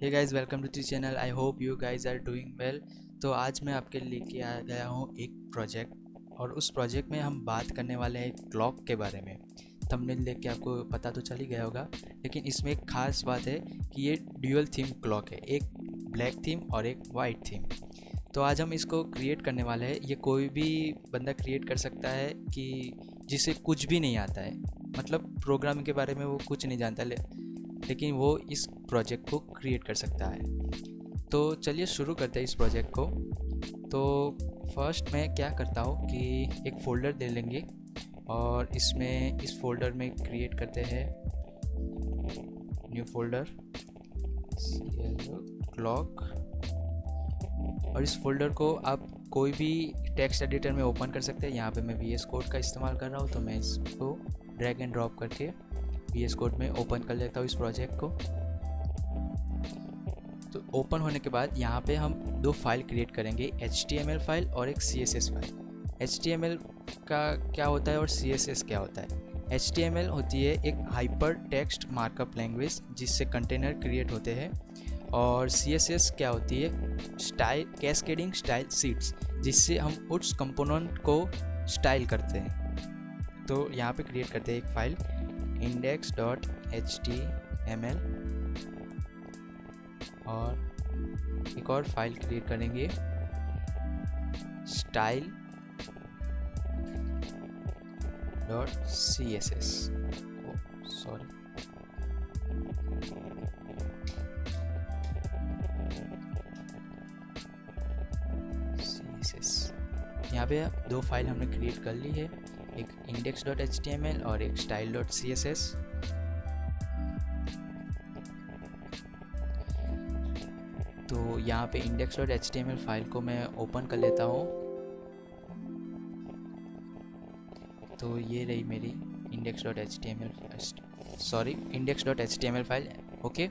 Hey guys, welcome to the channel. I hope you guys are doing well. तो आज मैं आपके लेके आ गया हूँ एक प्रोजेक्ट, और उस प्रोजेक्ट में हम बात करने वाले हैं क्लॉक के बारे में। थंबनेल देख के आपको पता तो चल ही गया होगा, लेकिन इसमें एक ख़ास बात है कि ये ड्यूअल थीम क्लॉक है, एक ब्लैक थीम और एक वाइट थीम। तो आज हम इसको क्रिएट करने वाले हैं। ये कोई भी बंदा क्रिएट कर सकता है कि जिसे कुछ भी नहीं आता है, मतलब प्रोग्रामिंग के बारे में वो कुछ नहीं जानता, लेकिन वो इस प्रोजेक्ट को क्रिएट कर सकता है। तो चलिए शुरू करते हैं इस प्रोजेक्ट को। तो फर्स्ट मैं क्या करता हूँ कि एक फ़ोल्डर ले लेंगे और इसमें इस फोल्डर में क्रिएट करते हैं न्यू फोल्डर क्लॉक। और इस फोल्डर को आप कोई भी टेक्स्ट एडिटर में ओपन कर सकते हैं। यहाँ पे मैं VS कोड का इस्तेमाल कर रहा हूँ, तो मैं इसको ड्रैग एंड ड्रॉप करके VS कोड में ओपन कर लेता हूँ इस प्रोजेक्ट को। तो ओपन होने के बाद यहाँ पे हम दो फाइल क्रिएट करेंगे, HTML फाइल और एक CSS फाइल। HTML का क्या होता है और CSS क्या होता है? HTML होती है एक हाइपर टेक्स्ट मार्कअप लैंग्वेज जिससे कंटेनर क्रिएट होते हैं, और CSS क्या होती है? स्टाइल कैस्केडिंग स्टाइल शीट्स, जिससे हम उस कंपोनेंट को स्टाइल करते हैं। तो यहाँ पे क्रिएट करते हैं एक फाइल index.html, और एक और फाइल क्रिएट करेंगे style.css। Sorry, CSS। यहाँ पे दो फाइल हमने क्रिएट कर ली है, एक index.html और एक style.css। तो यहाँ पे index.html फाइल को मैं ओपन कर लेता हूँ। तो ये रही मेरी index.html फाइल। ओके,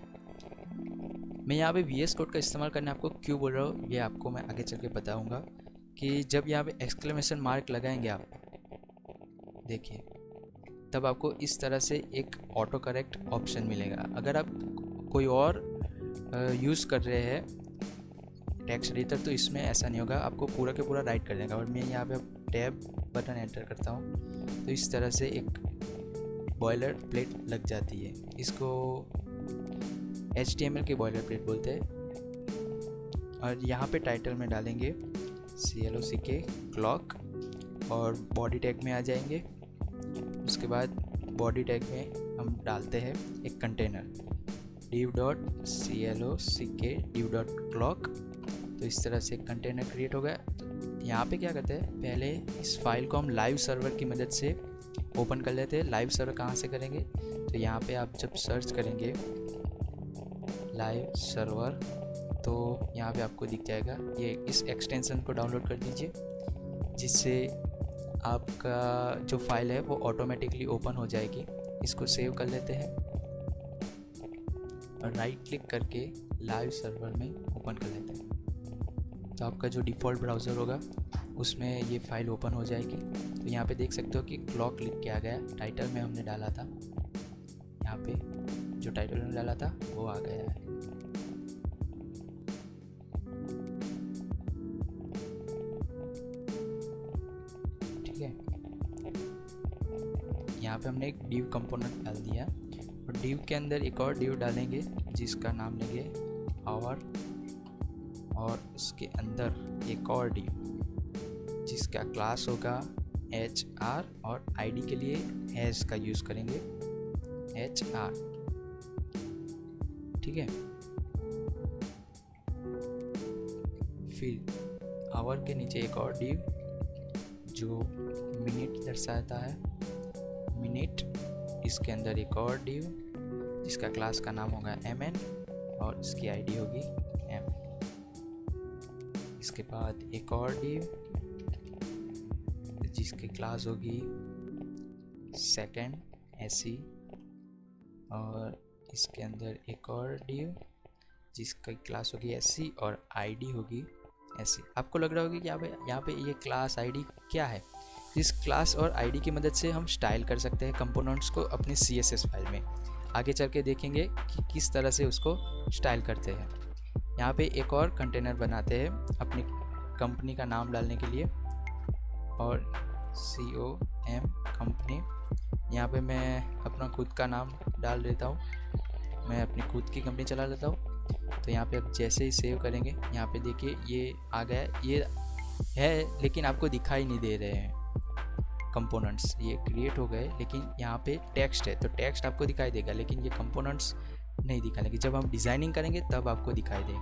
मैं यहाँ पे VS कोड का इस्तेमाल करने आपको क्यों बोल रहा हूँ, ये आपको मैं आगे चल के बताऊँगा। कि जब यहाँ पे एक्सक्लेमेशन मार्क लगाएंगे आप, देखिए, तब आपको इस तरह से एक ऑटो करेक्ट ऑप्शन मिलेगा। अगर आप कोई और यूज़ कर रहे हैं टेक्स्ट एडिटर, तो इसमें ऐसा नहीं होगा, आपको पूरा के पूरा राइट कर देगा। और मैं यहाँ पे टैब बटन एंटर करता हूँ, तो इस तरह से एक बॉयलर प्लेट लग जाती है। इसको HTML की बॉयलर प्लेट बोलते हैं। और यहाँ पे टाइटल में डालेंगे CLOCK क्लॉक, और बॉडी टैग में आ जाएंगे। उसके बाद बॉडी टैग में हम डालते हैं एक कंटेनर div.clock div.clock। तो इस तरह से कंटेनर क्रिएट हो गया। तो यहाँ पे क्या करते हैं, पहले इस फाइल को हम लाइव सर्वर की मदद से ओपन कर लेते हैं। लाइव सर्वर कहाँ से करेंगे, तो यहाँ पे आप जब सर्च करेंगे लाइव सर्वर, तो यहाँ पे आपको दिख जाएगा। ये इस एक्सटेंशन को डाउनलोड कर दीजिए, जिससे आपका जो फाइल है वो ऑटोमेटिकली ओपन हो जाएगी। इसको सेव कर लेते हैं और राइट क्लिक करके लाइव सर्वर में ओपन कर लेते हैं। तो आपका जो डिफ़ॉल्ट ब्राउज़र होगा उसमें ये फाइल ओपन हो जाएगी। तो यहाँ पे देख सकते हो कि क्लॉक लिख के आ गया। टाइटल में हमने डाला था, यहाँ पे जो टाइटल में डाला था वो आ गया है। ठीक है, यहाँ पे हमने एक div कंपोनेंट डाल दिया, और div के अंदर एक और div डालेंगे जिसका नाम लेंगे our, और उसके अंदर एक और div जिसका क्लास होगा HR, और ID के लिए हैश का यूज़ करेंगे HR। ठीक है, फिर आवर के नीचे एक और div जो मिनट दर्शाता है मिनट। इसके अंदर एक और div जिसका क्लास का नाम होगा MN, और इसकी ID होगी M। इसके बाद एक और div जिसकी क्लास होगी सेकंड SE, और इसके अंदर एक और div जिसका क्लास होगी SC और ID होगी SC। आपको लग रहा होगा कि यहाँ पे ये क्लास ID क्या है। इस क्लास और ID की मदद से हम स्टाइल कर सकते हैं कंपोनेंट्स को अपनी CSS फाइल में। आगे चल के देखेंगे कि किस तरह से उसको स्टाइल करते हैं। यहाँ पे एक और कंटेनर बनाते हैं अपनी कंपनी का नाम डालने के लिए, और COM कंपनी। यहाँ पे मैं अपना खुद का नाम डाल देता हूँ, मैं अपनी खुद की कंपनी चला लेता हूँ। तो यहाँ पे अब जैसे ही सेव करेंगे, यहाँ पे देखिए ये आ गया, ये है लेकिन आपको दिखाई नहीं दे रहे हैं कंपोनेंट्स, ये क्रिएट हो गए, लेकिन यहाँ पे टेक्स्ट है तो टेक्स्ट आपको दिखाई देगा, लेकिन ये कंपोनेंट्स नहीं दिखाई देंगे। जब हम डिज़ाइनिंग करेंगे तब आपको दिखाई देगा।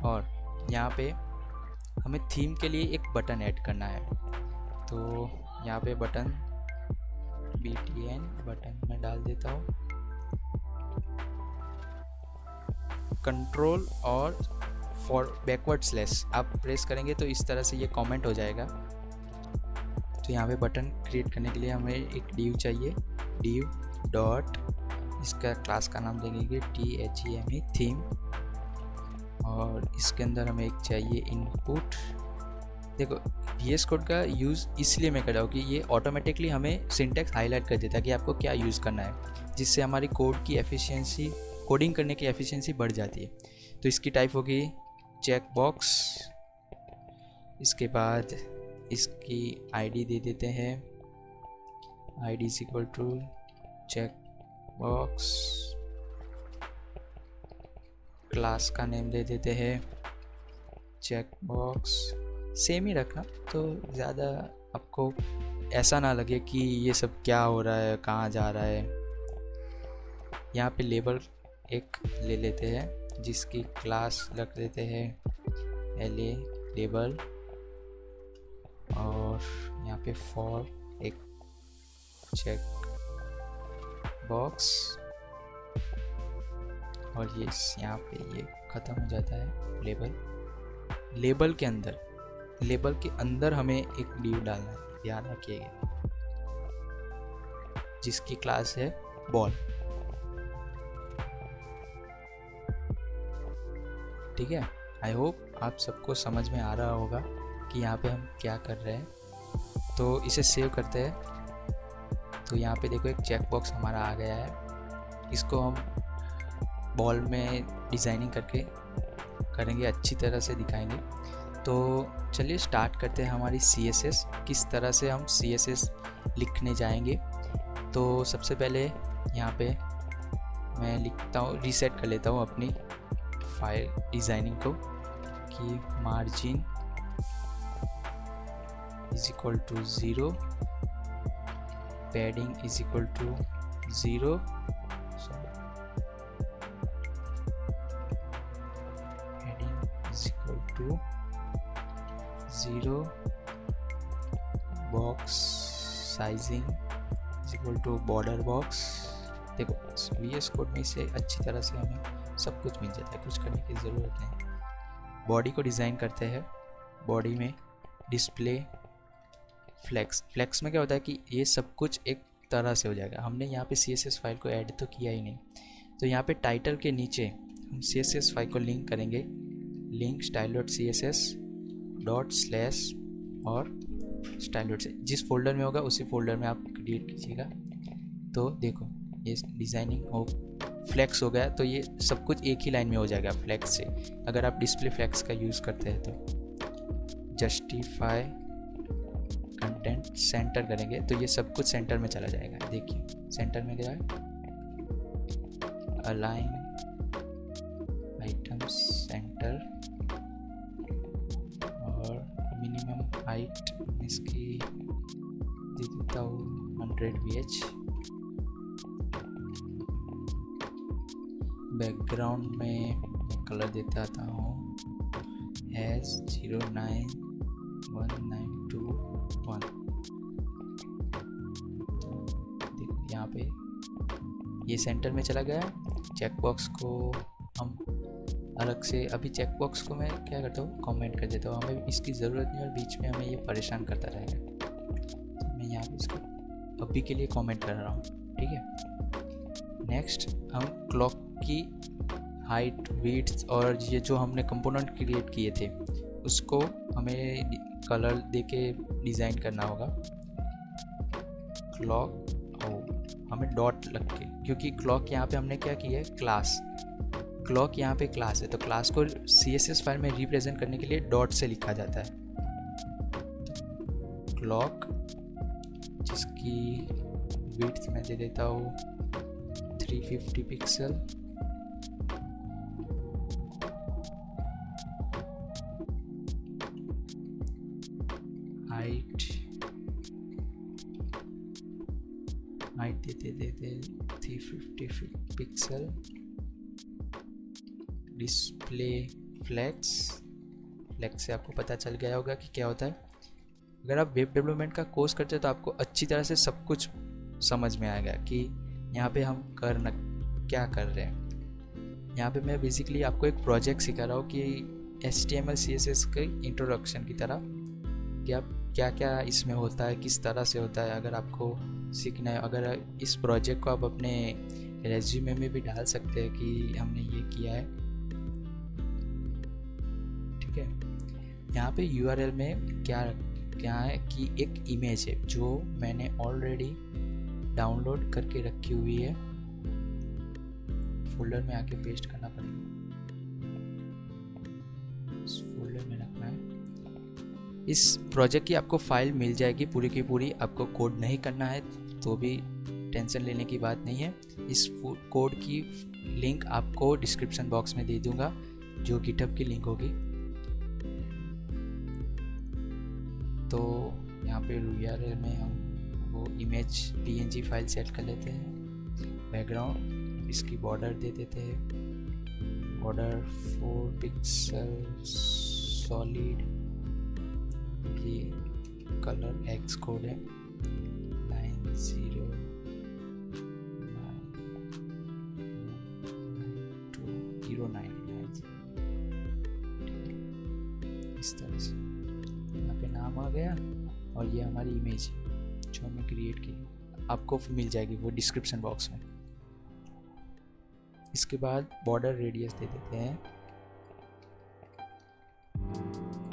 और यहाँ पे हमें थीम के लिए एक बटन ऐड करना है, तो यहाँ पे बटन BTN बटन मैं डाल देता हूँ। कंट्रोल और फॉर बैकवर्ड स्लैश आप प्रेस करेंगे तो इस तरह से ये कमेंट हो जाएगा। तो यहाँ पे बटन क्रिएट करने के लिए हमें एक div चाहिए, div डॉट, इसका क्लास का नाम देंगे THEME थीम, और इसके अंदर हमें एक चाहिए इनपुट। देखो VS कोड का यूज़ इसलिए मैं कर रहा हूँ कि ये ऑटोमेटिकली हमें सिंटैक्स हाईलाइट कर देता है कि आपको क्या यूज़ करना है, जिससे हमारी कोड की एफिशिएंसी, कोडिंग करने की एफिशिएंसी बढ़ जाती है। तो इसकी टाइप होगी चेक बॉक्स, इसके बाद इसकी ID दे देते हैं, ID is equal to check box, class का नेम दे देते हैं चेक बॉक्स, सेम ही रखना तो ज़्यादा आपको ऐसा ना लगे कि ये सब क्या हो रहा है, कहाँ जा रहा है। यहाँ पे लेबल एक ले लेते हैं जिसकी क्लास रख देते हैं LA लेबल, और यहाँ पे फॉर एक चेक बॉक्स, और ये यहाँ पे ये ख़त्म हो जाता है लेबल। लेबल के अंदर हमें एक div डालना है, ध्यान रखिएगा, जिसकी क्लास है बॉल। ठीक है, आई होप आप सबको समझ में आ रहा होगा कि यहाँ पे हम क्या कर रहे हैं। तो इसे सेव करते हैं। तो यहाँ पे देखो एक चेक बॉक्स हमारा आ गया है, इसको हम बॉल में डिज़ाइनिंग करके करेंगे, अच्छी तरह से दिखाएंगे। तो चलिए स्टार्ट करते हैं हमारी CSS, किस तरह से हम CSS लिखने जाएंगे। तो सबसे पहले यहाँ पे मैं लिखता हूँ, रीसेट कर लेता हूँ अपनी फाइल डिज़ाइनिंग को, कि margin is equal to 0, padding is equal to 0, padding is equal to 0, box sizing is equal to border box. देखो VS कोड में इसे अच्छी तरह से हमें सब कुछ मिल जाता है, कुछ करने की ज़रूरत नहीं। बॉडी को डिज़ाइन करते हैं, बॉडी में डिस्प्ले फ्लेक्स में क्या होता है कि ये सब कुछ एक तरह से हो जाएगा। हमने यहाँ पे CSS फाइल को ऐड तो किया ही नहीं, तो यहाँ पे टाइटल के नीचे हम CSS फाइल को लिंक करेंगे, लिंक style.css डॉट स्लैश और style.css, जिस फोल्डर में होगा उसी फोल्डर में आप क्रिएट कीजिएगा। तो देखो ये डिज़ाइनिंग हो फ्लेक्स हो गया, तो ये सब कुछ एक ही लाइन में हो जाएगा फ्लेक्स से। अगर आप डिस्प्ले फ्लेक्स का यूज़ करते हैं तो जस्टिफाई कंटेंट सेंटर करेंगे तो ये सब कुछ सेंटर में चला जाएगा। देखिए सेंटर में गया, अलाइन आइटम्स सेंटर, और मिनिमम हाइट इसकी दे देता हूँ 100 VH। बैकग्राउंड में कलर देता हूँ S091921। देखो यहाँ पे ये सेंटर में चला गया। चेक बॉक्स को हम अलग से, अभी चेक बॉक्स को मैं क्या करता हूँ कमेंट कर देता हूँ, हमें इसकी ज़रूरत नहीं और बीच में हमें ये परेशान करता रहेगा, तो मैं यहाँ पे इसको अभी के लिए कमेंट कर रहा हूँ। ठीक है, नेक्स्ट हम क्लॉक की हाइट विड्थ और ये जो हमने कंपोनेंट क्रिएट किए थे उसको हमें कलर देके डिज़ाइन करना होगा। क्लॉक आउट हमें डॉट लग के, क्योंकि क्लॉक यहाँ पे हमने क्या किया है, क्लास, क्लॉक यहाँ पे क्लास है, तो क्लास को CSS फाइल में रिप्रेजेंट करने के लिए डॉट से लिखा जाता है। क्लॉक जिसकी विड्थ मैं दे देता हूँ 350 पिक्सल, हाइट देते 350 पिक्सल, डिस्प्ले फ्लेक्स से आपको पता चल गया होगा कि क्या होता है। अगर आप वेब डेवलपमेंट का कोर्स करते हो तो आपको अच्छी तरह से सब कुछ समझ में आएगा कि यहाँ पे हम क्या कर रहे हैं। यहाँ पे मैं बेसिकली आपको एक प्रोजेक्ट सिखा रहा हूँ कि HTML CSS के इंट्रोडक्शन की तरह कि आप क्या क्या इसमें होता है, किस तरह से होता है। अगर आपको सीखना है, अगर इस प्रोजेक्ट को आप अपने रेज्यूमे में भी डाल सकते हैं कि हमने ये किया है, ठीक है। यहाँ पे URL में क्या है कि एक इमेज है जो मैंने ऑलरेडी डाउनलोड करके रखी हुई है, फोल्डर में आके पेस्ट करना पड़ेगा, इस फोल्डर में रखना है। इस प्रोजेक्ट की आपको फाइल मिल जाएगी पूरी की पूरी, आपको कोड नहीं करना है तो भी टेंशन लेने की बात नहीं है। इस कोड की लिंक आपको डिस्क्रिप्शन बॉक्स में दे दूंगा, जो गिटहब की लिंक होगी। तो यहाँ पे URL में हम वो इमेज PNG फाइल सेट कर लेते हैं। बैकग्राउंड इसकी बॉर्डर दे देते हैं, बॉर्डर 4 पिक्सल सॉलिड, ये कलर X कोड है 909209, इस तरह से यहाँ पे नाम आ गया और ये हमारी इमेज है जो हमने क्रिएट की, आपको मिल जाएगी वो डिस्क्रिप्शन बॉक्स में। इसके बाद बॉर्डर रेडियस दे देते हैं,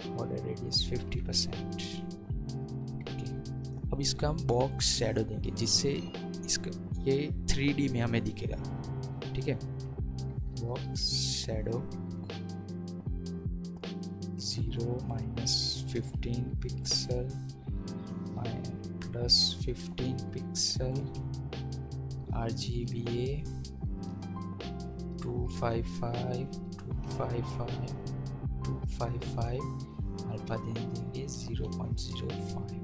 बॉर्डर रेडियस 50%। अब इसका हम बॉक्स शैडो देंगे जिससे इसका ये 3D में हमें दिखेगा, ठीक है। Box shadow 0-15 pixel +15 pixel, RGBA 255 alpha देंगे 0.05।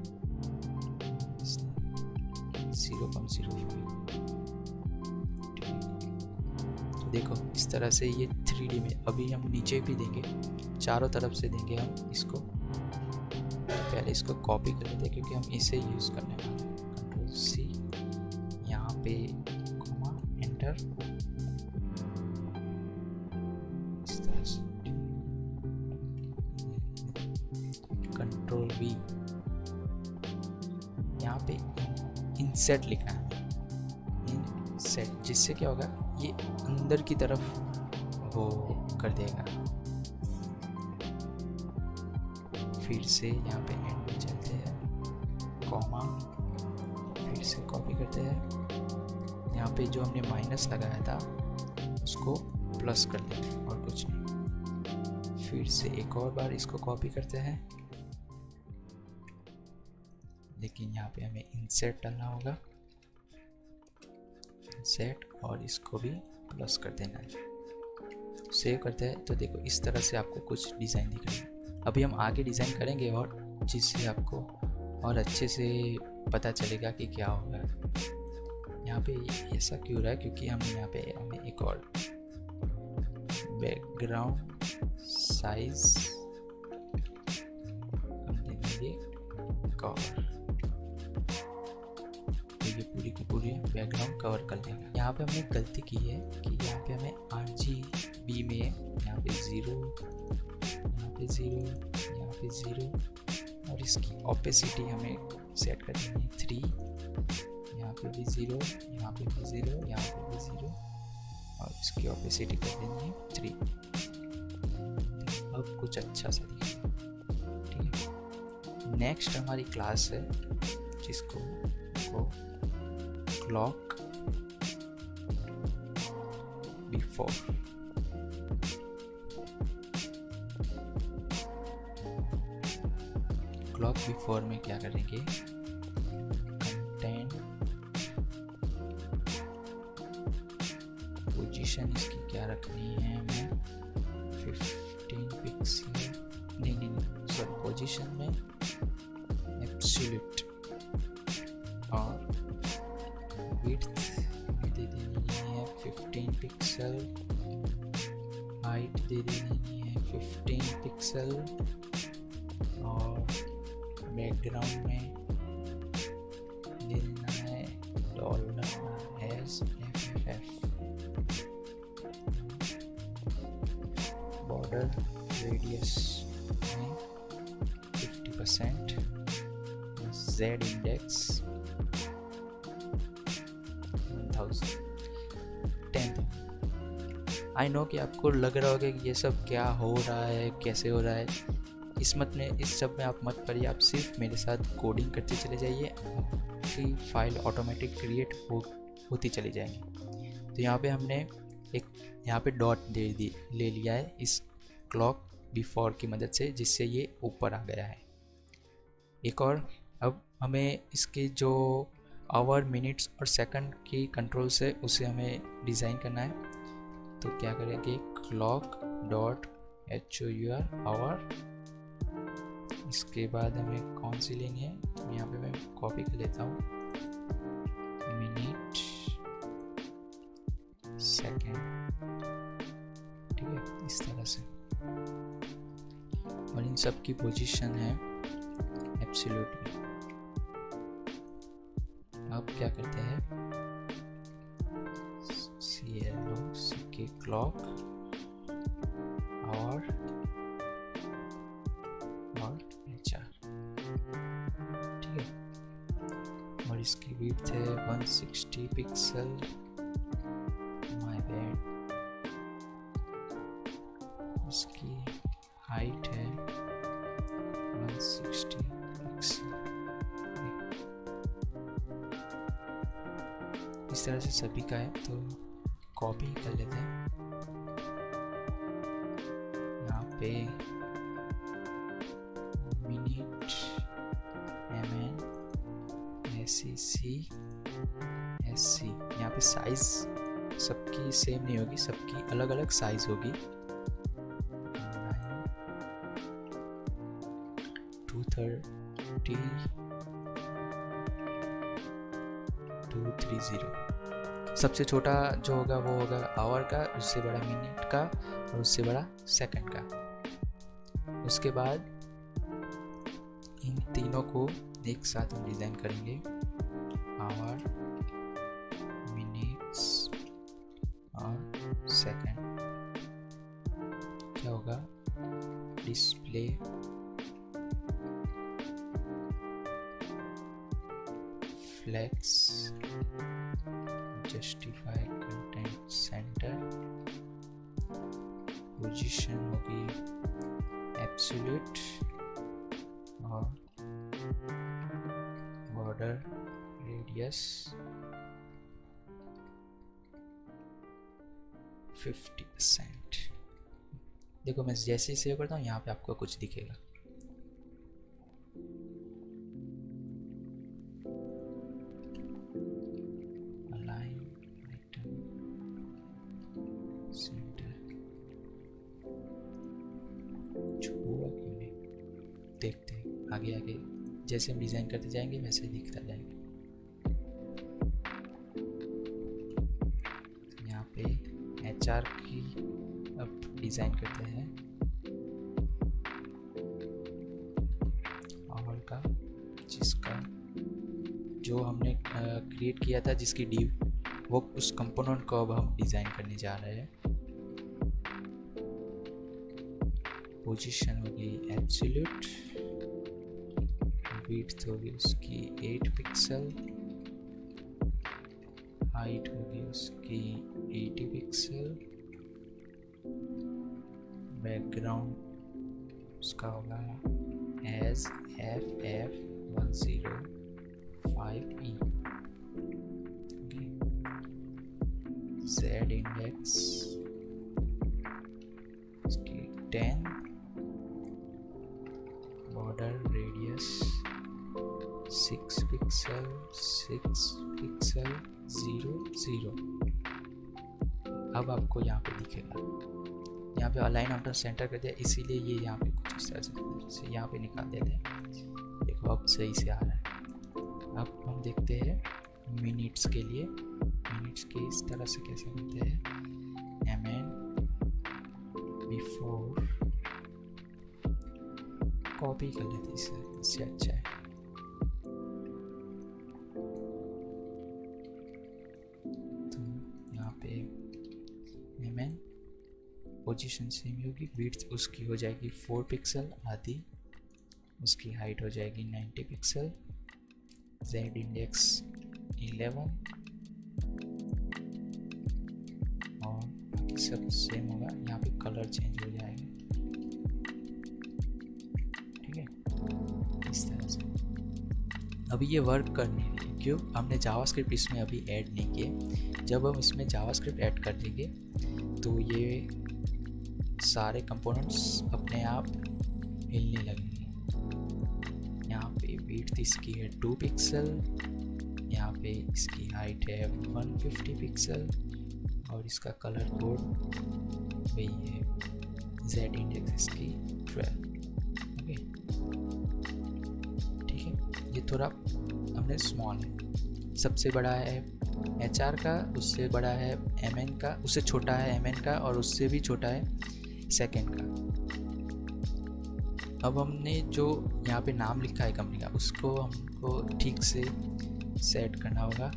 तो देखो इस तरह से ये 3D में। अभी हम नीचे भी देंगे, चारों तरफ से देंगे हम इसको। पहले इसको कॉपी कर लेते हैं क्योंकि हम इसे यूज़ करने वाले हैं। Ctrl+C, यहाँ पे कॉमा एंटर, इस तरह से Ctrl+V, यहाँ पे इंसर्ट लिखना है, इंसर्ट, जिससे क्या होगा ये अंदर की तरफ वो कर देगा। फिर से यहाँ पे एंड में चलते हैं, कॉमा, फिर से कॉपी करते हैं, यहाँ पे जो हमने माइनस लगाया था उसको प्लस कर देंगे और कुछ नहीं। फिर से एक और बार इसको कॉपी करते हैं, लेकिन यहाँ पे हमें इंसर्ट डालना होगा, इंसर्ट, और इसको भी प्लस कर देना है। सेव करते हैं तो देखो इस तरह से आपको कुछ डिज़ाइन दिख रहा है। अभी हम आगे डिज़ाइन करेंगे और जिससे आपको और अच्छे से पता चलेगा कि क्या होगा। यहाँ पे ऐसा क्यों रहा है, क्योंकि हम यहाँ पे हमें एक और बैकग्राउंड साइज हम देंगे कवर, ये पूरी की पूरी बैकग्राउंड कवर कर देंगे। यहाँ पे हमने गलती की है कि यहाँ पे हमें RGB में यहाँ पे 0, यहाँ पे 0, यहाँ पे 0, और इसकी ओपेसिटी हमें सेट कर देनी है 3, यहाँ पे भी 0, यहाँ पे भी 0, यहाँ पे भी 0, और इसकी ओपेसिटी कर देनी है 3। अब कुछ अच्छा सा दिखेगा, ठीक है। नेक्स्ट हमारी क्लास है जिसको क्लॉक बिफोर। क्लॉक बिफोर में क्या करेंगे, कंटेंट पोजीशन इसकी क्या रखनी है हमें, 15 पिक्सल, नहीं सॉरी, पोजीशन में एब्सोल्यूट, और विड्थ में दे देनी है 15 पिक्सल, हाइट दे देनी है 15 पिक्सल, और बैकग्राउंड में दे देना है $FFF, बॉर्डर रेडियस में 50%, Z इंडेक्स 10,000। आई नो कि आपको लग रहा होगा कि ये सब क्या हो रहा है, कैसे हो रहा है। इस सब में आप मत पड़िए, आप सिर्फ मेरे साथ कोडिंग करते चले जाइए, आपकी फाइल ऑटोमेटिक क्रिएट होती चली जाएंगी। तो यहाँ पे हमने एक यहाँ पे डॉट ले लिया है इस क्लॉक बिफोर की मदद से, जिससे ये ऊपर आ गया है। एक और, अब हमें इसके जो आवर, मिनट्स और सेकंड की कंट्रोल से उसे हमें डिज़ाइन करना है। तो क्या करेंगे, क्लॉक डॉट HOUR आवर, इसके बाद हमें कौन सी लेनी है, यहाँ पे मैं कॉपी कर लेता हूँ, मिनट सेकंड, ठीक है, इस तरह से। और इन सब की पोजीशन है एब्सोल्यूट में। अब क्या करते हैं, CLOCK क्लॉक और HR, ठीक है, और इसकी विड्थ है 160 पिक्सल, माय बैड, इसकी हाइट है 160 पिक्सल। इस तरह से सभी का है, तो कॉपी कर लेते हैं। यहाँ पे मिनट, MN, SEC, SC, यहाँ पे साइज सबकी सेम नहीं होगी, सबकी अलग अलग साइज होगी। 230, 230। सबसे छोटा जो होगा वो होगा आवर का, उससे बड़ा मिनट का, और उससे बड़ा सेकंड का। उसके बाद इन तीनों को एक साथ हम डिज़ाइन करेंगे, आवर, मिनट्स और सेकंड। क्या होगा, display flex, justify content center, position होगी एब्सोल्यूट, और बॉर्डर रेडियस 50%। देखो मैं जैसे ही सेव करता हूँ, यहाँ पे आपको कुछ दिखेगा। अलाइन आइटम सेंटर, कुछ हुआ क्यों नहीं, देखते हैं आगे आगे जैसे हम डिज़ाइन करते जाएंगे वैसे ही दिखता जाएगा। यहाँ पे HR की अब डिज़ाइन करते हैं, और का जिसका जो हमने क्रिएट किया था, जिसकी डिव, वो उस कंपोनेंट को अब हम डिज़ाइन करने जा रहे हैं। पोजीशन होगी एब्सोल्यूट, विड्थ होगी उसकी 8 पिक्सल, हाइट होगी उसकी 80 पिक्सल, बैकग्राउंड उसका होगा एज FF105E। Z इंडेक्स इसकी 10, बॉर्डर रेडियस 6 पिक्सल 0 0। अब आपको यहाँ पे दिखेगा, यहाँ पे अलाइन आउट ऑफ सेंटर कर दिया, इसीलिए ये यहाँ पे कुछ इस तरह से यहाँ पे निकाल देते हैं। देखो अब सही से आ रहा है। अब हम देखते हैं मिनट्स के लिए, मिनट्स के इस तरह से कैसे होते हैं। mn बिफोर कॉपी कर लेते हैं, इससे अच्छा है। तो यहाँ पे mn पोजीशन सेम होगी, विड्थ उसकी हो जाएगी 4 पिक्सल आधी, उसकी हाइट हो जाएगी 90 पिक्सल, Z इंडेक्स 11 और बाकी सब सेम होगा। यहाँ पे कलर चेंज हो जाएगा, ठीक है, इस तरह से। अभी ये वर्क कर नहीं रही है, क्यों? हमने जावास्क्रिप्ट इसमें अभी ऐड नहीं किए। जब हम इसमें जावास्क्रिप्ट ऐड कर देंगे तो ये सारे कंपोनेंट्स अपने आप हिलने लगेंगे। यहाँ पे विड्थ इसकी है 2 पिक्सल, यहाँ पे इसकी हाइट है 150 पिक्सल और इसका कलर कोड वही है, Z इंडेक्स इसकी 12। ओके, ठीक है। ये थोड़ा हमने स्मॉल है, सबसे बड़ा है HR का, उससे बड़ा है MN का, उससे छोटा है MN का और उससे भी छोटा है सेकेंड का। अब हमने जो यहाँ पे नाम लिखा है कंपनी का, उसको हमको ठीक से सेट करना होगा।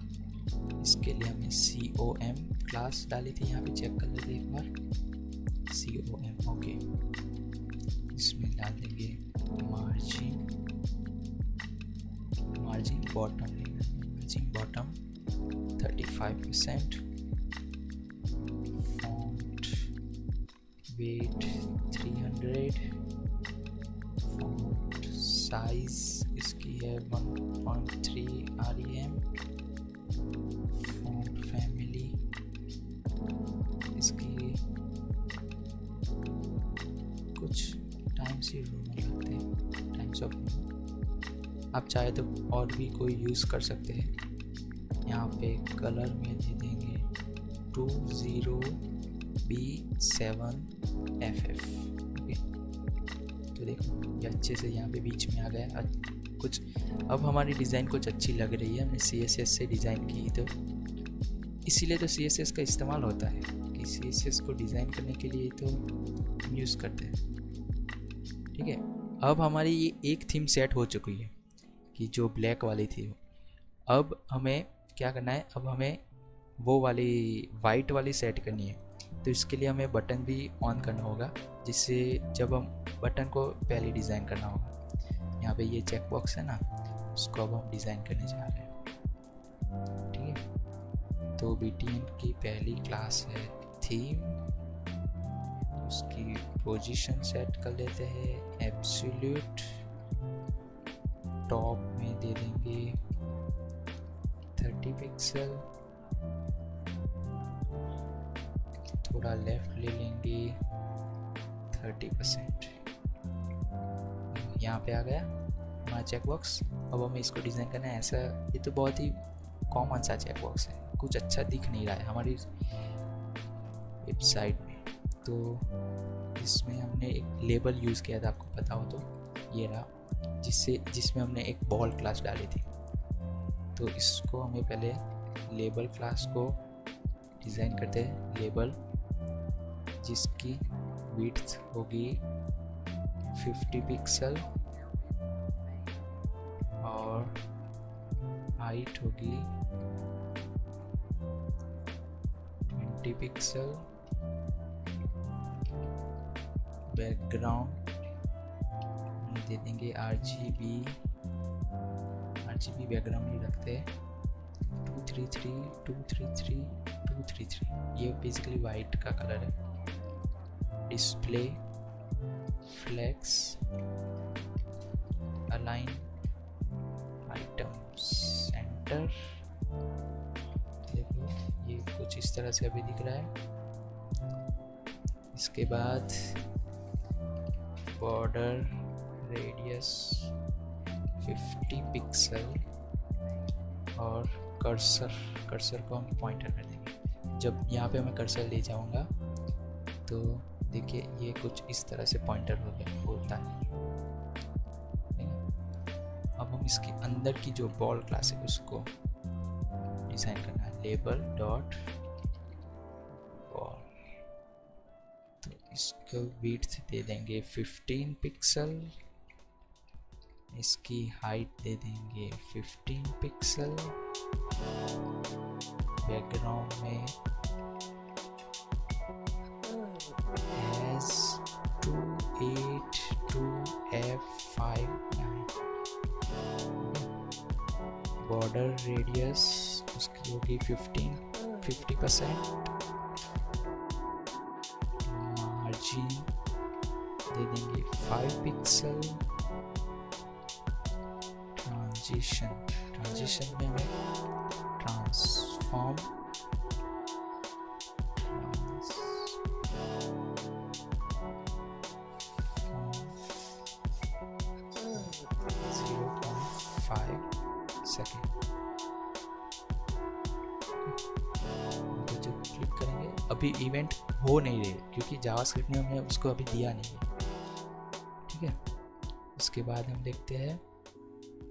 इसके लिए हमने COM क्लास डाली थी, यहाँ पे चेक कर लेते एक बार। COM ओके, इसमें डाल देंगे margin bottom, margin bottom 35%, font weight 300, size इसकी है 1.3 rem, फॉन्ट फैमिली इसकी कुछ टाइम्स रखते हैं, टाइम्स ऑफ। आप चाहे तो और भी कोई यूज़ कर सकते हैं। यहाँ पे कलर में दे देंगे 20B7FF। तो देखो ये अच्छे से यहाँ पे बीच में आ गया कुछ। अब हमारी डिज़ाइन कुछ अच्छी लग रही है, हमने CSS से डिज़ाइन की, तो इसीलिए तो CSS का इस्तेमाल होता है कि CSS को डिज़ाइन करने के लिए तो हम यूज़ करते हैं, ठीक है। अब हमारी ये एक थीम सेट हो चुकी है कि जो ब्लैक वाली थी। अब हमें क्या करना है, अब हमें वो वाली वाइट वाली सेट करनी है। तो इसके लिए हमें बटन भी ऑन करना होगा, जिससे जब हम बटन को पहले डिज़ाइन करना होगा। यहाँ पे ये चेक बॉक्स है ना, उसको अब हम डिज़ाइन करने जा रहे हैं, ठीक है। तो BTN की पहली क्लास है थीम, उसकी पोजीशन सेट कर लेते हैं एब्सोल्यूट, टॉप में दे देंगे 30 पिक्सल, थोड़ा लेफ्ट ले लेंगे 30%। यहाँ पे आ गया हमारा चेक बॉक्स। अब हमें इसको डिज़ाइन करना है ऐसा। ये तो बहुत ही कॉमन सा चेक बॉक्स है, कुछ अच्छा दिख नहीं रहा है हमारी वेबसाइट में। तो इसमें हमने एक लेबल यूज़ किया था, आपको पता हो तो, ये रहा, जिसमें हमने एक बॉल क्लास डाली थी। तो इसको हमें पहले लेबल क्लास को डिज़ाइन करते हैं। लेबल जिसकी विड्थ होगी 50 पिक्सल और हाइट होगी 20 पिक्सल। बैकग्राउंड दे देंगे RGB बैकग्राउंड नहीं रखते, 233 233 233। ये बेसिकली वाइट का कलर है। Display flex align item center, देखो ये कुछ कुछ इस तरह से अभी दिख रहा है। इसके बाद बॉर्डर रेडियस 50 पिक्सल और कर्सर को हम पॉइंटर कर देंगे। जब यहाँ पे मैं कर्सर ले जाऊँगा तो देखिए ये कुछ इस तरह से पॉइंटर होता है। अब हम इसके अंदर की जो बॉल क्लास है उसको डिज़ाइन करना है, लेबल डॉट बॉल। तो इसको विड्थ दे देंगे 15 पिक्सल, इसकी हाइट दे देंगे 15 पिक्सल, बैकग्राउंड में S282F59, बॉर्डर रेडियस उसकी होगी 50%, मार्जिन दे देंगे 5 पिक्सल, ट्रांजिशन में हमें ट्रांसफॉर्म 0.5 सेकेंड। जब क्लिक करेंगे अभी इवेंट हो नहीं रहे क्योंकि जावास्क्रिप्ट ने हमें उसको अभी दिया नहीं है, ठीक है। उसके बाद हम देखते हैं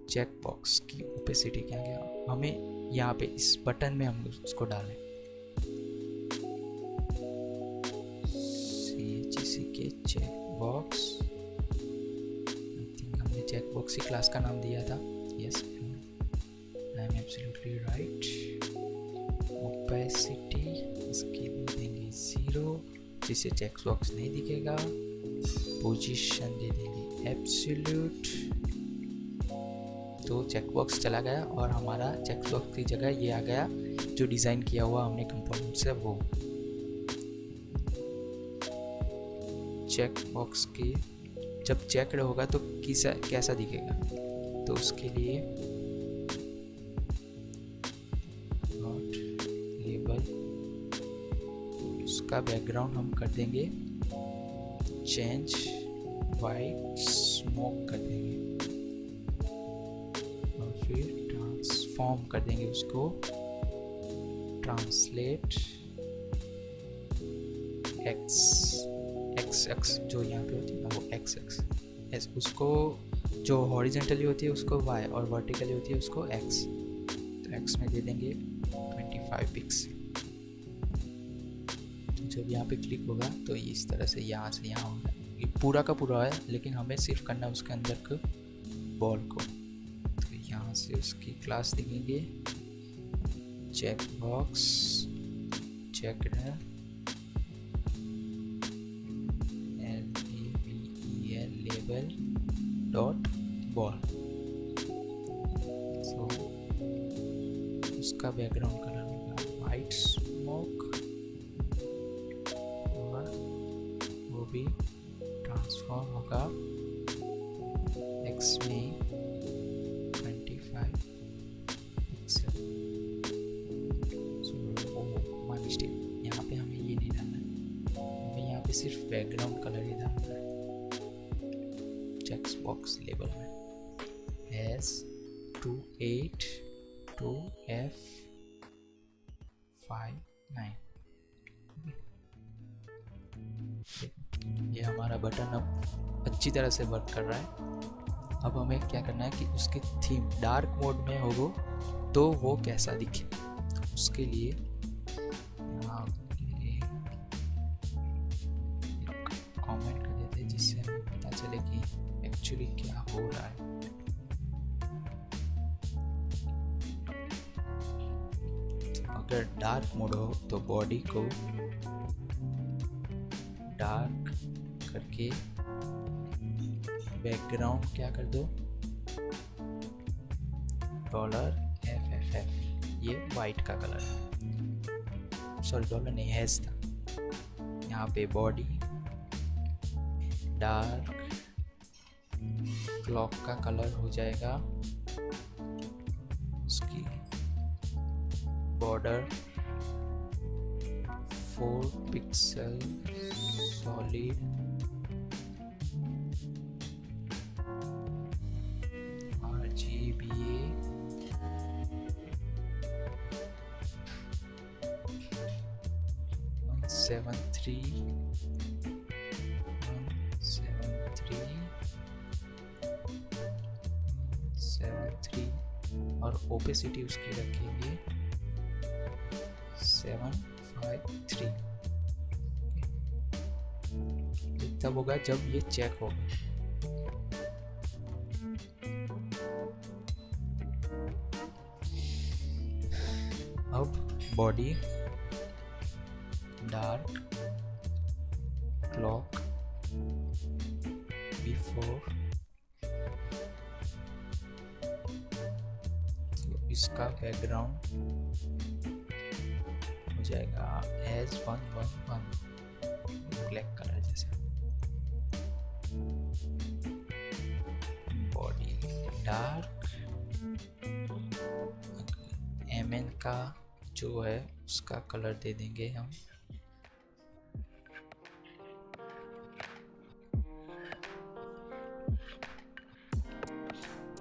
चेक बॉक्स की ओपेसिटी क्या है। हमें यहाँ पे इस बटन में हम उसको डालें CHCK check box. I think हमने चेक बॉक्स ही क्लास का नाम दिया था। Yes, I am absolutely right. Opacity इसकी दे देंगे 0, जिससे चेक बॉक्स नहीं दिखेगा। पोजीशन दे देंगे एब्सोल्यूट, तो चेकबॉक्स चला गया और हमारा चेकबॉक्स की जगह ये आ गया जो डिज़ाइन किया हुआ हमने कंपोनेंट से वो। चेकबॉक्स की जब चेकड होगा तो कैसा दिखेगा, तो उसके लिए नॉट लेबल, उसका बैकग्राउंड हम कर देंगे चेंज वाइट स्मोक कर देंगे और फिर ट्रांसफॉर्म कर देंगे उसको ट्रांसलेट एक्स जो यहाँ पे होती है ना वो एक्स उसको जो हॉरिजेंटली होती है उसको वाई और वर्टिकली होती है उसको एक्स। तो एक्स में दे देंगे 25 पिक्सल। जब यहाँ पे क्लिक होगा तो इस तरह से यहाँ होगा। ये पूरा का पूरा है लेकिन हमें सिर्फ करना है उसके अंदर के बॉल को। तो यहाँ से उसकी क्लास देंगे check box check label dot ball. So उसका बैकग्राउंड कलर होगा वाइट स्मोक और वो भी ट्रांसफॉर्म होगा एक्स में 25 पिक्सल। सो माय मिस्टेक, यहाँ पे हमें ये नहीं डालना है, हमें यहाँ पे सिर्फ बैकग्राउंड कलर ही डालना है चेक बॉक्स लेबल में S282F59। ये हमारा बटन अब अच्छी तरह से वर्क कर रहा है। अब हमें क्या करना है कि उसकी थीम डार्क मोड में हो तो वो कैसा दिखे, उसके लिए यहाँ कमेंट कर देते हैं जिससे हमें पता चले कि एक्चुअली क्या हो रहा है। अगर डार्क मोड हो तो बॉडी को डार्क करके बैकग्राउंड क्या कर दो $FFF, ये वाइट का कलर है, सॉरी डॉलर नहीं हैश था। यहाँ पे बॉडी डार्क क्लॉक का कलर हो जाएगा, उसकी बॉर्डर 4 पिक्सल सॉलिड RGBA 173 और ओपेसिटी उसकी रखेंगे 753। तब होगा जब ये चेक होगा। अब बॉडी डार्क क्लॉक बिफोर, तो इसका बैकग्राउंड हो जाएगा एज 111 ब्लैक कलर जैसे। बॉडी डार्क, MN का जो है उसका कलर दे देंगे हम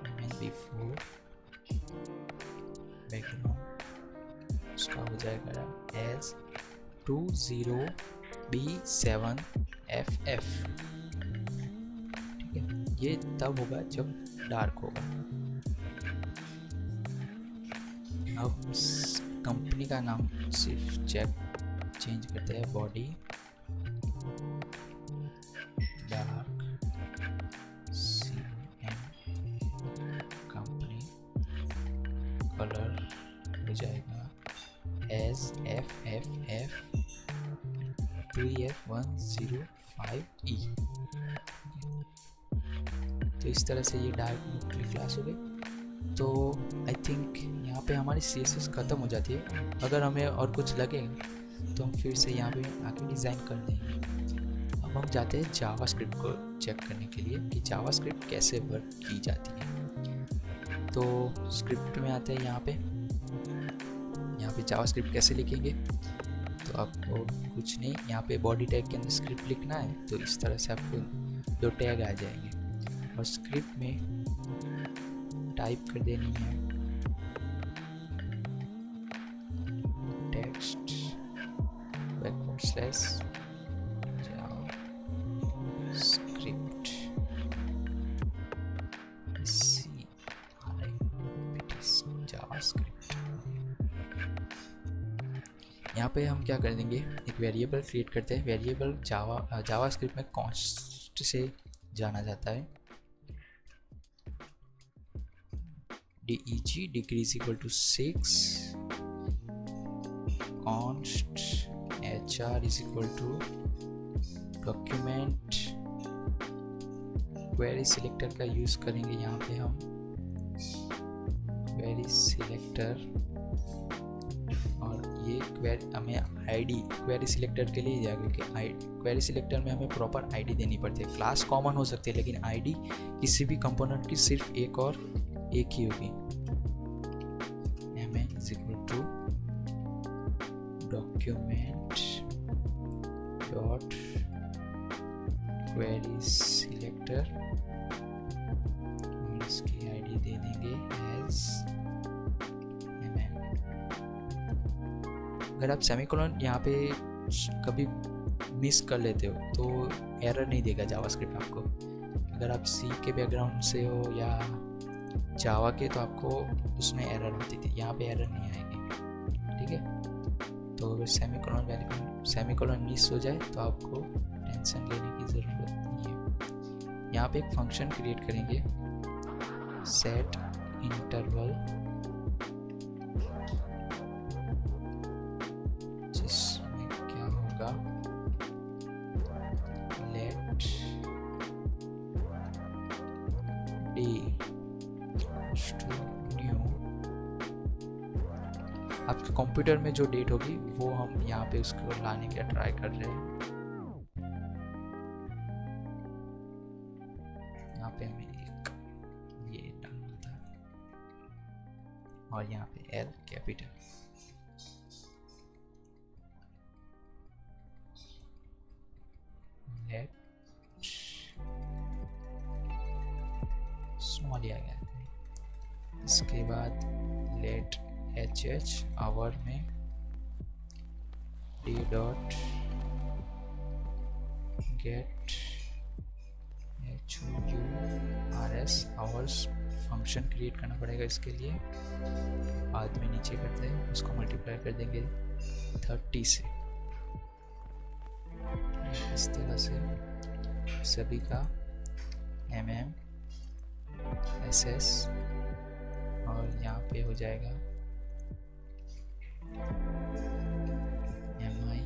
MN बैकग्राउंड उसका हो जाएगा एज 20B7FF। ठीक है, ये तब होगा जब डार्क होगा। अब कंपनी का नाम सिर्फ चेंज करते हैं, body dark CM, company colour हो जाएगा एज FFF 2F105E। तो इस तरह से ये डार्क न्यूक्लियर क्लास हो गई। तो आई थिंक यहाँ पे हमारी CSS ख़त्म हो जाती है। अगर हमें और कुछ लगे तो हम फिर से यहाँ पे आके डिज़ाइन कर देंगे। अब हम जाते हैं जावास्क्रिप्ट को चेक करने के लिए कि जावास्क्रिप्ट कैसे वर्क की जाती है। तो स्क्रिप्ट में आते हैं, यहाँ पे जावास्क्रिप्ट कैसे लिखेंगे। तो आपको कुछ नहीं, यहाँ पे बॉडी टैग के अंदर स्क्रिप्ट लिखना है। तो इस तरह से आपको 2 टैग आ जाएंगे और स्क्रिप्ट में टाइप कर देनी है टेक्स्ट /जावास्क्रिप्ट। जावास्क्रिप्ट। यहाँ पे हम क्या कर देंगे, एक वेरिएबल क्रिएट करते हैं। वेरिएबल जावास्क्रिप्ट में कॉन्स्ट से जाना जाता है। DEG degrees equal to 6, const HR is equal to document. Query selector का यूज करेंगे यहाँ पे हम, क्वेरी सिलेक्टर। और ये हमें आईडी क्वेरी सिलेक्टर के लिए जाएगा कि क्वेरी सिलेक्टर में हमें प्रॉपर आईडी देनी पड़ती है। क्लास कॉमन हो सकती है लेकिन आईडी किसी भी कंपोनेंट की सिर्फ एक ही होगी। MN is equal to document dot query selector, हम इसकी आईडी दे देंगे एज MN। अगर आप सेमीकोलन यहाँ पे कभी मिस कर लेते हो तो एरर नहीं देगा जावास्क्रिप्ट आपको। अगर आप C के बैकग्राउंड से हो या जावा के तो आपको उसमें एरर होती थी, यहाँ पे एरर नहीं आएगी। ठीक है, तो अगर सेमीकोलन मिस हो जाए तो आपको टेंशन लेने की ज़रूरत नहीं है। यहाँ पे एक फंक्शन क्रिएट करेंगे सेट इंटरवल, जिसमें क्या होगा लेट डे न्यू। आपके कंप्यूटर में जो डेट होगी वो हम यहाँ पे उसको लाने का ट्राई कर रहे हैं। यहाँ पे हमें एक ये डालना था और यहाँ पे L कैपिटल। लिया गया है। इसके बाद लेट एच आवर में D dot gate HURS hours function create करना पड़ेगा इसके लिए। बाद में नीचे करते हैं, उसको मल्टीप्लाई कर देंगे 30 से। इस तरह से सभी का MM SS और यहाँ पे हो जाएगा MI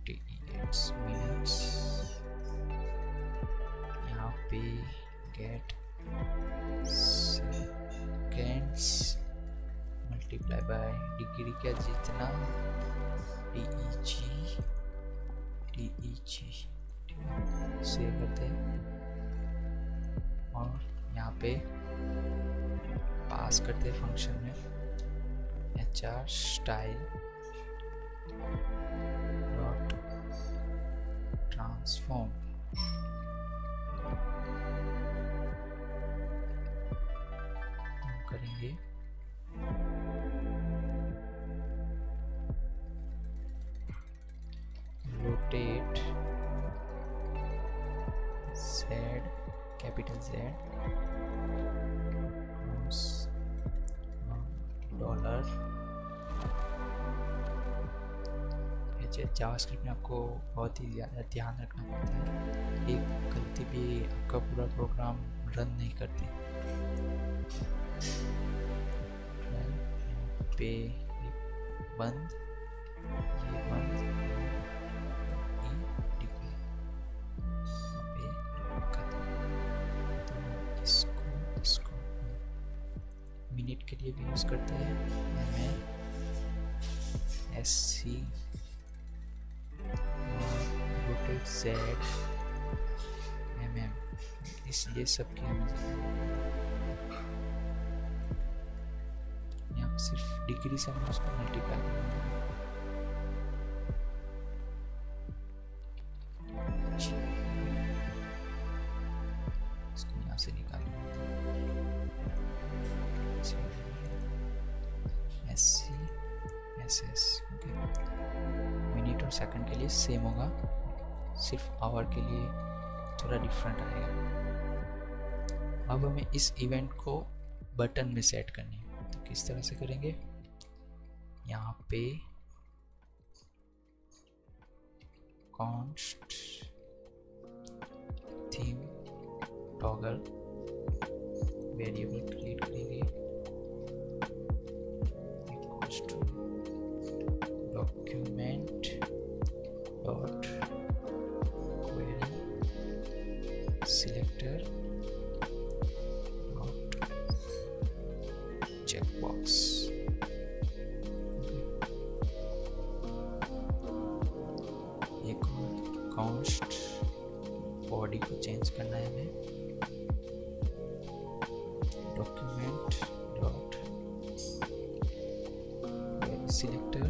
TEX मिनट्स। यहाँ पे get seconds multiply by degree का जितना DEG सेव करते हैं और यहाँ पे पास करते हैं फंक्शन में HR स्टाइल डॉट ट्रांसफॉर्म। करेंगे rotate Z capital Z dollar. JavaScript में आपको बहुत ही ज़्यादा ध्यान रखना पड़ता है, एक गलती भी आपका पूरा प्रोग्राम रन नहीं करती। पे बंद, ये बंद, इसको मिनट के लिए भी यूज़ करते हैं। SC रोटेट Z इस ये सब की यहाँ सिर्फ डिग्री से हम उसको मल्टीप्लाई करेंगे। इसको यहाँ से निकालेंगे SC SS। ओके, मिनट और सेकंड के लिए सेम होगा, सिर्फ आवर के लिए थोड़ा डिफरेंट आएगा। अब हमें इस इवेंट को बटन में सेट करनी है, तो किस तरह से करेंगे? यहाँ पे const theme toggle variable create करेंगे equals to document dot query selector dot checkbox. एक कॉन्स्ट बॉडी को चेंज करना है हमें, डॉक्यूमेंट डॉट क्वेरी सिलेक्टर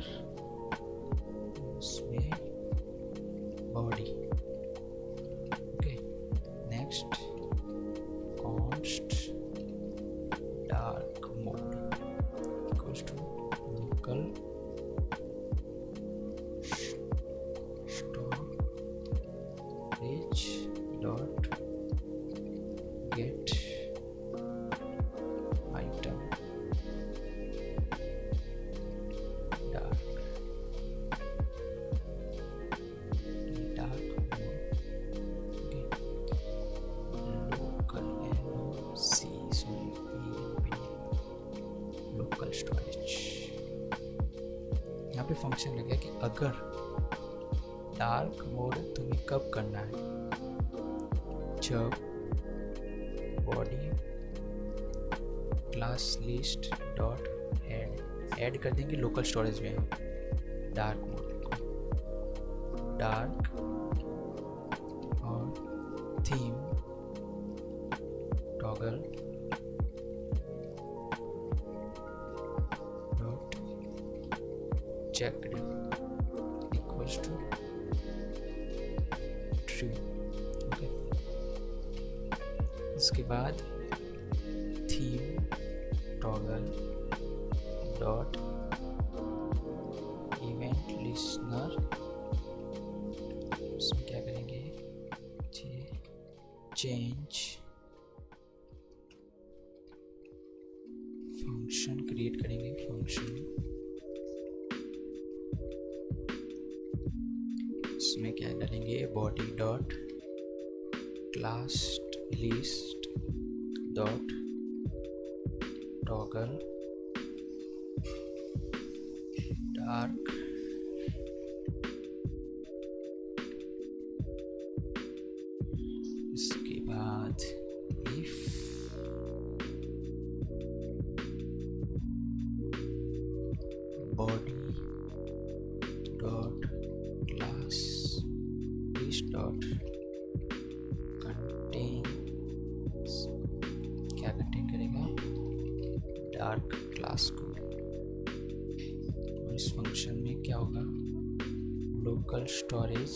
उसमें body. Okay, next const dark mode equals to local storage dot get item dark local storage. यहाँ पे function लग गया कि अगर डार्क मोड तुम्हें कब करना है, जब body class list dot add कर देंगे लोकल स्टोरेज में डार्क मोड, डार्क और theme toggle dot checked equals to true. Okay, उसके बाद theme toggle dot event listener, इसमें क्या करेंगे, चेंज फंक्शन क्रिएट करेंगे, फंक्शन इसमें क्या डालेंगे, body dot class list dot toggle dark इसके बाद if body dot class list dot contain, क्या कंटेन करेगा, डार्क क्लास को। और इस फंक्शन में क्या होगा, local storage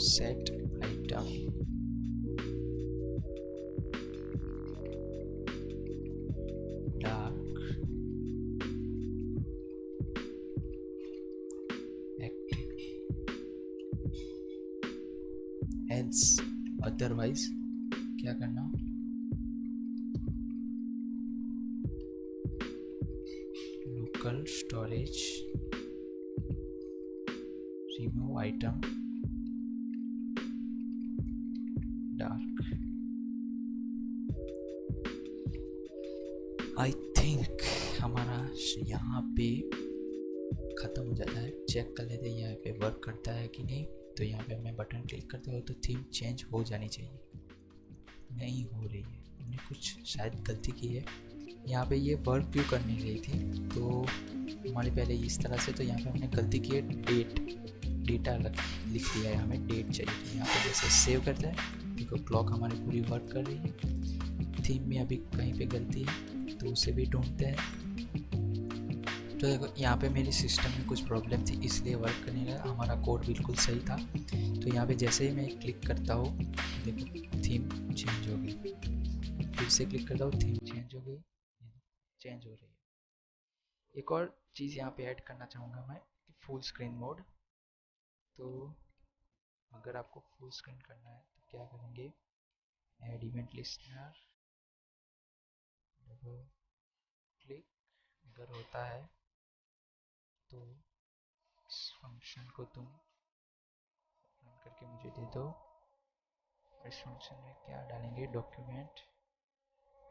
set item dark active, else otherwise क्या करना, local storage remove item dark. I think हमारा यहाँ पे ख़त्म हो जाता है। चेक कर लेते हैं यहाँ पे वर्क करता है कि नहीं। तो यहाँ पे मैं बटन क्लिक करते हो तो थीम चेंज हो जानी चाहिए, नहीं हो रही है, हमने कुछ शायद गलती की है। यहाँ पे ये वर्क क्यों कर नहीं रही थी, तो हमारे पहले इस तरह से, तो यहाँ पे हमने गलती की है, डेटा लिख दिया है, हमें डेट चाहिए। तो यहाँ पे जैसे सेव करते हैं, देखो क्लॉक हमारी पूरी वर्क कर रही है। थीम में अभी कहीं पे गलती है तो उसे भी ढूंढते हैं। तो देखो यहाँ पे मेरी सिस्टम में कुछ प्रॉब्लम थी इसलिए वर्क करने लगा, हमारा कोड बिल्कुल सही था। तो यहाँ पे जैसे ही मैं क्लिक करता हूँ देखो थीम चेंज हो गई, फिर से क्लिक करता हूँ थीम चेंज हो गई, चेंज हो रही है। एक और चीज़ यहाँ पे ऐड करना चाहूँगा मैं, फुल स्क्रीन मोड। तो अगर आपको फुल स्क्रीन करना है तो क्या करेंगे, add event listener, double click, अगर होता है तो इस फंक्शन को तुम रन करके मुझे दे दो। इस फंक्शन में क्या डालेंगे, document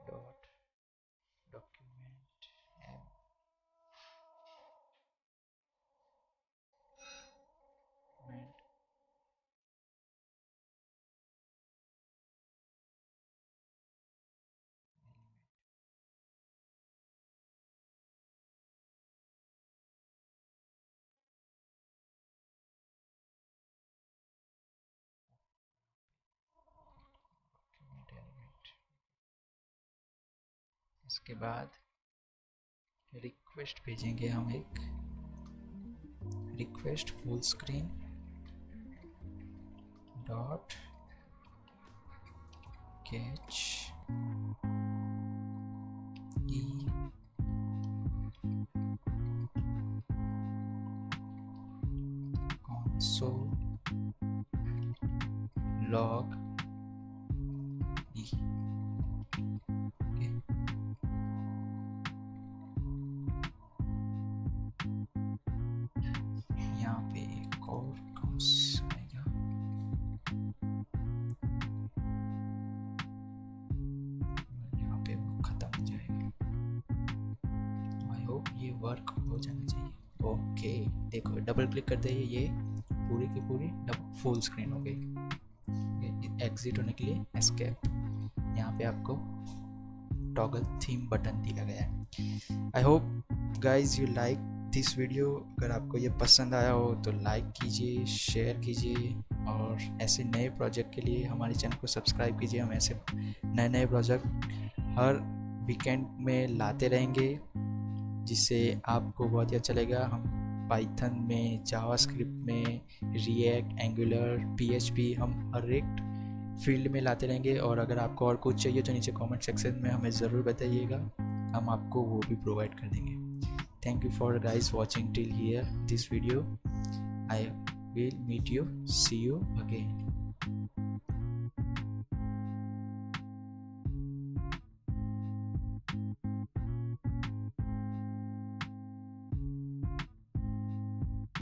dot document M element. इसके बाद रिक्वेस्ट भेजेंगे हम, एक request full screen dot catch E console log e। यहाँ पे एक और कॉन्स आएगा, यहाँ पे वो खत्म हो जाएगा। आई होप ये वर्क हो जाना चाहिए। ओके देखो डबल क्लिक करते ही ये पूरी की पूरी फुल स्क्रीन हो गई। एग्जिट होने के लिए एस्केप, यहाँ पे आपको टॉगल थीम बटन दिया गया है। I hope guys you like this video. अगर आपको ये पसंद आया हो तो लाइक कीजिए, शेयर कीजिए, और ऐसे नए प्रोजेक्ट के लिए हमारे चैनल को सब्सक्राइब कीजिए। हम ऐसे नए नए प्रोजेक्ट हर वीकेंड में लाते रहेंगे जिससे आपको बहुत ही अच्छा लगेगा। हम पाइथन में, जावास्क्रिप्ट में, रिएक्ट, एंगुलर, पीएचपी, हम हर एक फील्ड में लाते रहेंगे। और अगर आपको और कुछ चाहिए तो नीचे कमेंट सेक्शन में हमें ज़रूर बताइएगा, हम आपको वो भी प्रोवाइड कर देंगे। Thank you for guys watching till here this video. I will meet you, see you again.